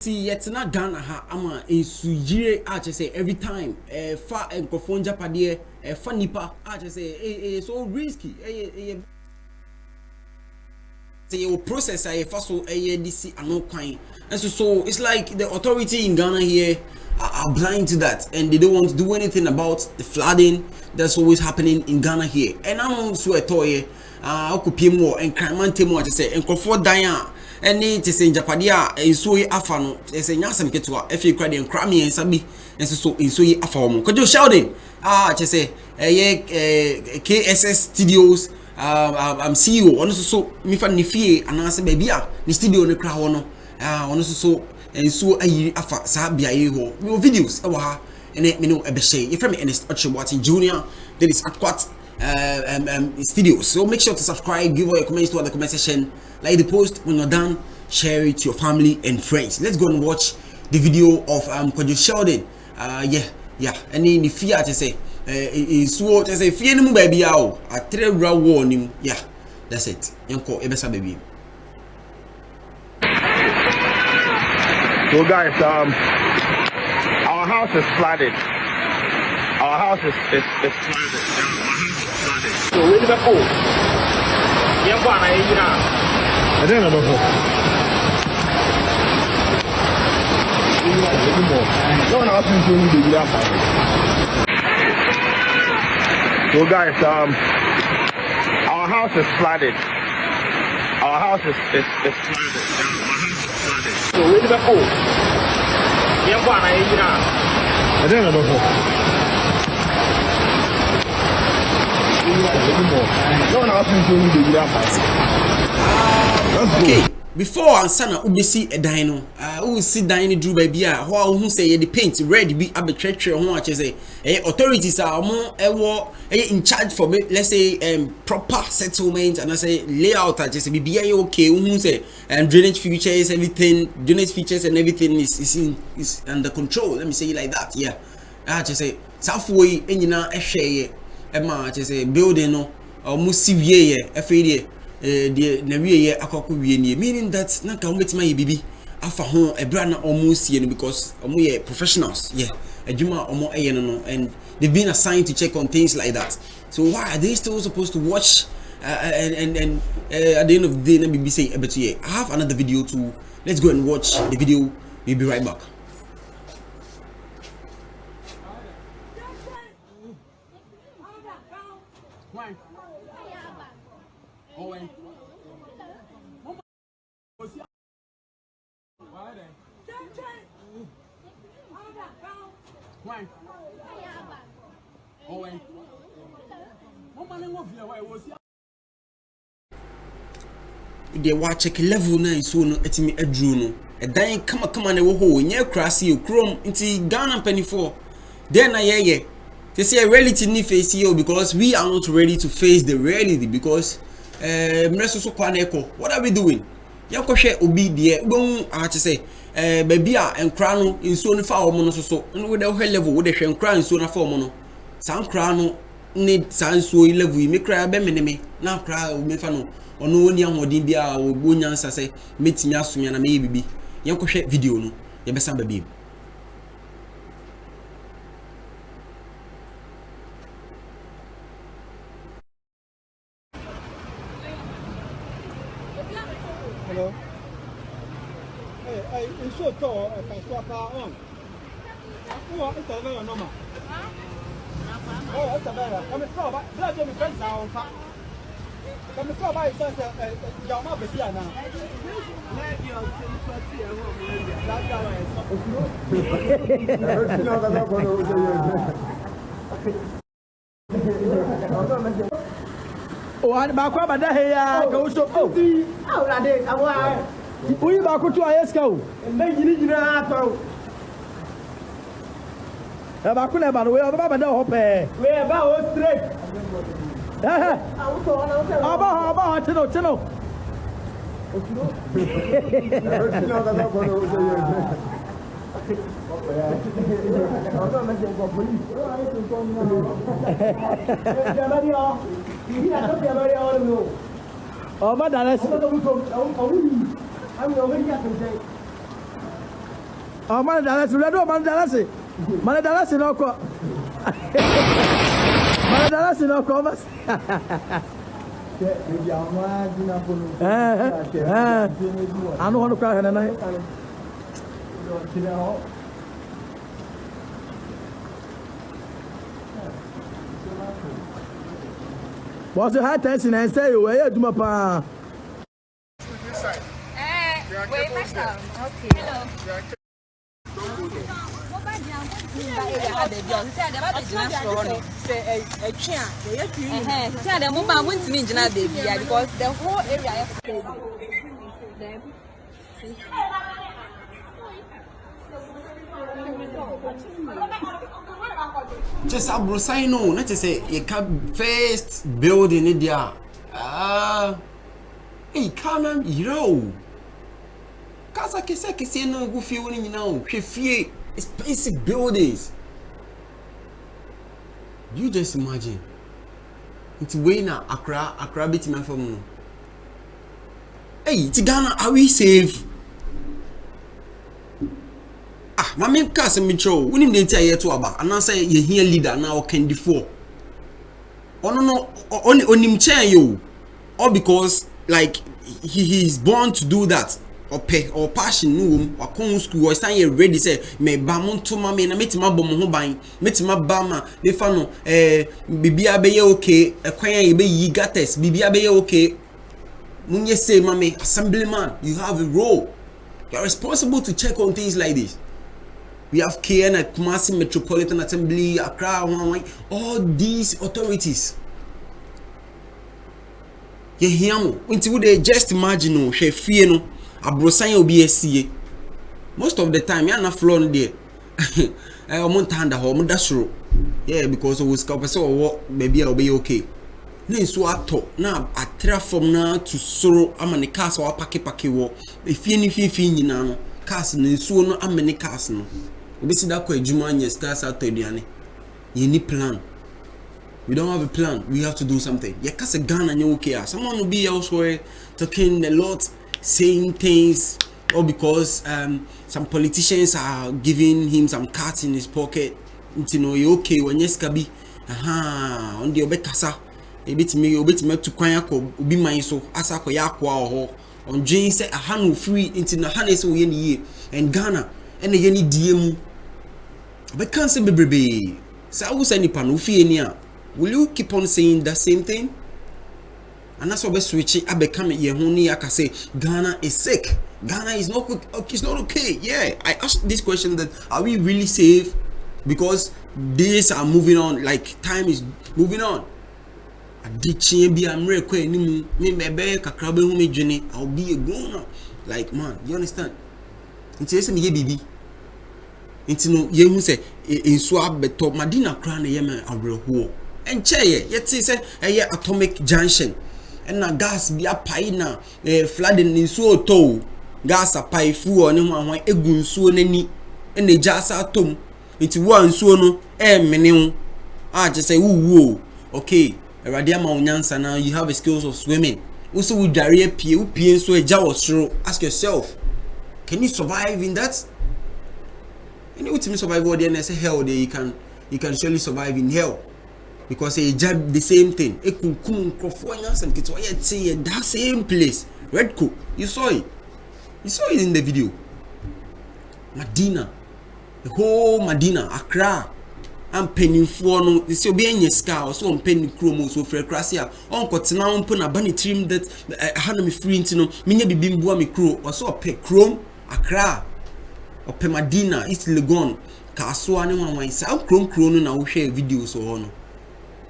See, yet not Ghana ha ama insujire I just say every time far and crofon japade fanipa I just say so risky say your process I first so DC and no kind and so it's like the authority in Ghana here are blind to that and they don't want to do anything about the flooding that's always happening in Ghana here and I'm also a toy okupie mo and crime mo I just say and crofon dying any to say Japadia and so afano as a yasam ketua if you credit and crammy and sabi and so in so afamo could you shouting just say KSS Studios I'm CEO on so me fan ni fie and answer baby the studio ne kra no on so and so ayi afa sa bia ye ho me videos e ha and me no e be share if me Ernest Ochewati Junior that is Adkwart Studios. So make sure to subscribe, give all your comments to the comment section, like the post. When you're done, share it to your family and friends. Let's go and watch the video of Kojo Sheldon. Yeah. And in the fear to say is what I say fear no baby out. I tell warning. Yeah, that's it. Yanko ebesa baby. So guys, our house is flooded. Our house is flooded. So where did I go? Yeah, one I don't know. So guys, our house is flooded. Our house is flooded. So where did I go? Yeah, one I don't know. Okay, before ansana ubisi edino we see dine drew baby how who say the paint red be arbitrary ho a say authorities are more in charge for let's say proper settlement and I say layout just be okay who say drainage features everything is under control, let me say it like that. Yeah, I just say Southway enyina ehwe Emma just say building no almost CVA FAD the Navier Akoko meaning that Naka my baby afa home a brand almost because we professionals, yeah, a Juma or more and they've been assigned to check on things like that. So why are they still supposed to watch and at the end of the day let me say I have another video too. Let's go and watch the video. We'll be right back. They watch check level 9 so no etimi adru no e dan kama na wo ho nya krase okrom nti Ghana penny for then na ye they say reality ni face you because we are not ready to face the reality because mreso kwa na eko what are we doing yakohwe obi de gbon a che say baby a enkra no nsuo no fa omo no so no we de level we de hwe enkra nsuo na fa omo no san kra no ni san nsuo level me kra be meneme na kra o me fa no ono oni ahodin bia o nyansa se metimi asomia na me bibi yakohwe video no ye be san baby. Hello. Hey, it's so tall. I can swap on. Oh, it's a very normal. Oh, it's a very. I'm a frog. Blood to me friends now. I'm a frog. I said, "You're not busy now." Oh, I'm back over there. Go so. Oh, I did. I was. We back to Ayasko. And then you need to know. Back to the way of the Baba Hope. We are about straight. About Tino. Oh, but that's I'm Oh, man, that's red. Man, that's it. Man, that's no co. Man, that's no commerce. I don't want to cry in the night. What's the high tension and say, where you my pa? Wait, myself. Okay. Just a brosino, not to say you can first building it there. Hey, can't you? Casa que se no go feel you know, expensive buildings. You just imagine. It's way now Accra bit my phone. Hey, it's Ghana, are we safe? Ah, my main cast metro, we need the entire to about and I say you hear leader now can before. Oh no, on him chair you. All because like he is born to do that. Or passion no or con school or stand here ready say me bamon to ma me na metima bom ho ban metima bama me fa no bibia be ye okay ekwan ye be yi gates bibia be ye okay munye say mame assemblyman, you have a role. You are responsible to check on things like this. We have KN at Kumasi Metropolitan Assembly, Accra, all these authorities. Ye hiamo until they just imagine no she fear no abrosan obi asie. Most of the time you na floor there. Omontanda ho omodasoro. Yeah, because we scalp so what maybe I'll be okay. Na so ato na atra from na to soro amane cars or pake wo. Efie ni fie nyina no cars na so no amane cars no. Obi si da kwa adwuma anya stars ato aduane. You need plan. We don't have a plan. We have to do something. You can't say Ghana and you okay. Someone will be elsewhere talking a lot, saying things, or because some politicians are giving him some cards in his pocket. You know, you okay when yes kabi. On the obekasa. A bit me to kwanyako ubi maiso asako yakwa ho. On Jane say a hand free into the harness or ye and Ghana and the yeni DM. But can't say baby. So I will send you panufi enia. Will you keep on saying the same thing? And that's why we switch it. I become Yehuni. I can say Ghana is sick. Ghana is not okay. It's not okay. Yeah, I asked this question: that are we really safe? Because days are moving on. Like time is moving on. I'll be a grown up. Like man, you understand? It's me baby. It's no you say in swab beto Madina crown yema abreho. And chair yet say a atomic junction and na gas be a pie na flooding in so to gas a pie fu or no one egun so nani and the jazz atom into one so no menu. I just say woo okay a radiama unyansa now you have a skills of swimming. Also with diarrhea pie so a jaw through. Ask yourself, can you survive in that? And you will survive all the and say hell there you can surely survive in hell. Because a job the same thing. A kum crofonians and kids say that same place. Red cook. You saw it. You saw it in the video. Medina. The whole Medina, Accra. I'm penny for no this will be in your scar, so on penny chromo so for crasia. Uncle now put a bunny trim that had me free into no mini bimbo me crew or so a pet chrome Accra. Or Pemadina, East Legon, Kaswa, and one way. South Chrome Crono now share videos or no.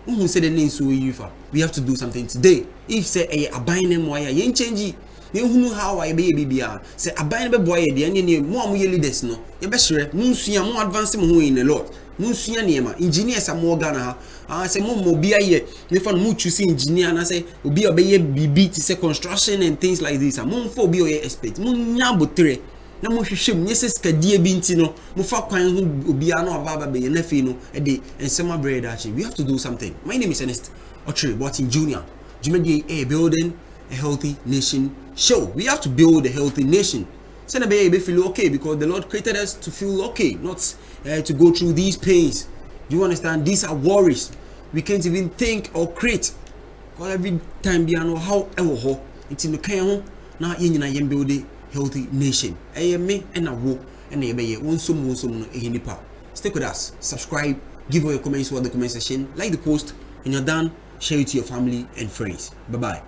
Who said the name so we have to do something today. If say a binding wire, you ain't changing. You know how I be BBR. Say a binding boy, the any more leaders no. You best sure, Munsia more advanced who in a lot. Munsia Nema, engineers are more Ghana. I say more mobile ye. They found much see engineer and I say, Ubi obey BB to say construction and things like this. A moon for be expect. Moon Nabutre. Na mo hwehwem nyeses kadie bi ntino mo fa kwan ho obia na obaba be na fe no e de ensema bread achi. We have to do something. My name is Ernest Ochre Botin Jr. Jumedi a building a healthy nation show. We have to build a healthy nation. Send a baby feel okay because the Lord created us to feel okay, not to go through these pains. Do you understand? These are worries. We can't even think or create. Because every time we know how ever it's in the can now in build a healthy nation. Me and a wo and a one some Stick with us, subscribe, give all your comments in the comment section, like the post, and you're done, share it to your family and friends. Bye bye.